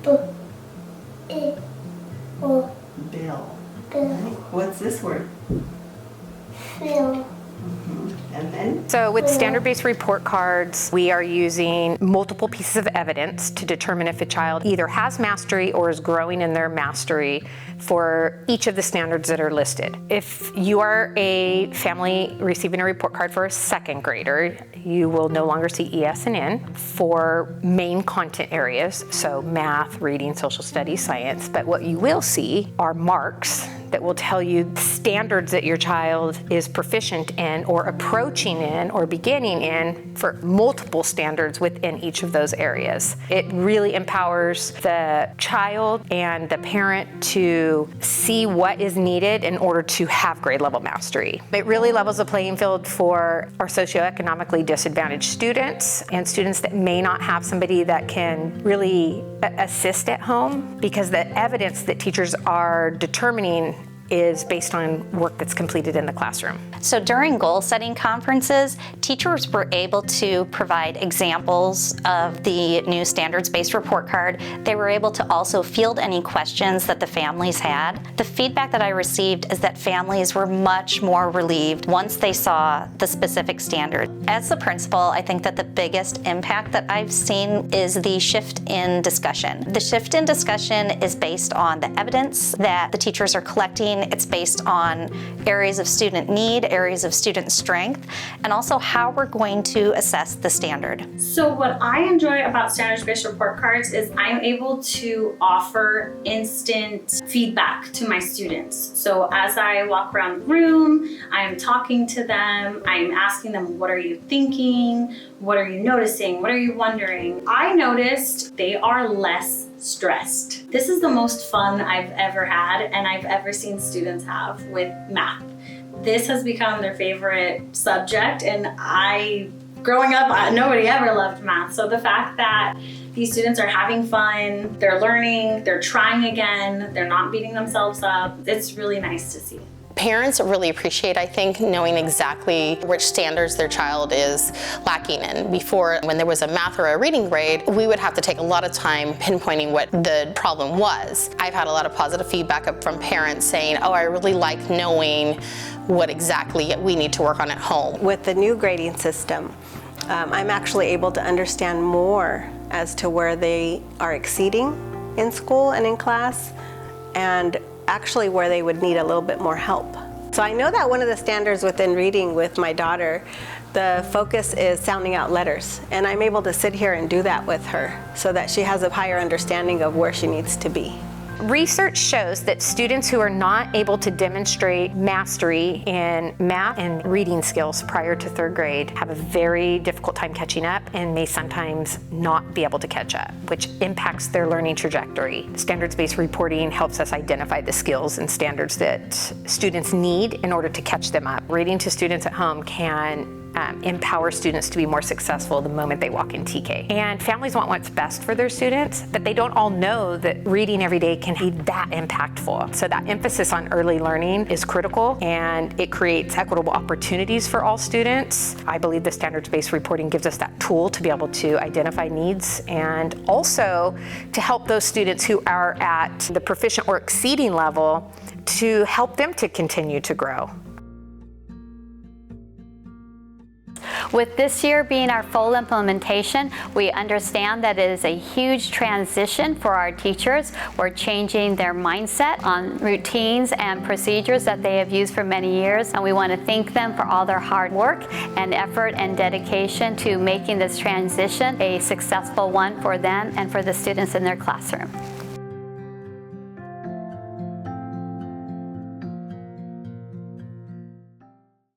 Bill. Bill. Bill. What's this word? Bill. And then? So with standard-based report cards, we are using multiple pieces of evidence to determine if a child either has mastery or is growing in their mastery for each of the standards that are listed. If you are a family receiving a report card for a second grader, you will no longer see ES and N for main content areas, so math, reading, social studies, science, but what you will see are marks that will tell you standards that your child is proficient in or approaching in or beginning in for multiple standards within each of those areas. It really empowers the child and the parent to see what is needed in order to have grade level mastery. It really levels the playing field for our socioeconomically disadvantaged students and students that may not have somebody that can really assist at home, because the evidence that teachers are determining is based on work that's completed in the classroom. So during goal setting conferences, teachers were able to provide examples of the new standards-based report card. They were able to also field any questions that the families had. The feedback that I received is that families were much more relieved once they saw the specific standard. As the principal, I think that the biggest impact that I've seen is the shift in discussion. The shift in discussion is based on the evidence that the teachers are collecting. It's based on areas of student need, areas of student strength, and also how we're going to assess the standard. So what I enjoy about standards-based report cards is I'm able to offer instant feedback to my students. So as I walk around the room, I'm talking to them, I'm asking them, what are you thinking? What are you noticing? What are you wondering? I noticed they are less stressed. This is the most fun I've ever had and I've ever seen students have with math. This has become their favorite subject, and growing up, nobody ever loved math. So the fact that these students are having fun, they're learning, they're trying again, they're not beating themselves up, it's really nice to see. Parents really appreciate, I think, knowing exactly which standards their child is lacking in. Before, when there was a math or a reading grade, we would have to take a lot of time pinpointing what the problem was. I've had a lot of positive feedback from parents saying, oh, I really like knowing what exactly we need to work on at home. With the new grading system, I'm actually able to understand more as to where they are exceeding in school and in class, and actually where they would need a little bit more help. So I know that one of the standards within reading with my daughter, the focus is sounding out letters, and I'm able to sit here and do that with her so that she has a higher understanding of where she needs to be. Research shows that students who are not able to demonstrate mastery in math and reading skills prior to third grade have a very difficult time catching up and may sometimes not be able to catch up, which impacts their learning trajectory. Standards-based reporting helps us identify the skills and standards that students need in order to catch them up. Reading to students at home can empower students to be more successful the moment they walk in TK. And families want what's best for their students, but they don't all know that reading every day can be that impactful. So that emphasis on early learning is critical, and it creates equitable opportunities for all students. I believe the standards-based reporting gives us that tool to be able to identify needs and also to help those students who are at the proficient or exceeding level to help them to continue to grow. With this year being our full implementation, we understand that it is a huge transition for our teachers. We're changing their mindset on routines and procedures that they have used for many years, and we want to thank them for all their hard work and effort and dedication to making this transition a successful one for them and for the students in their classroom.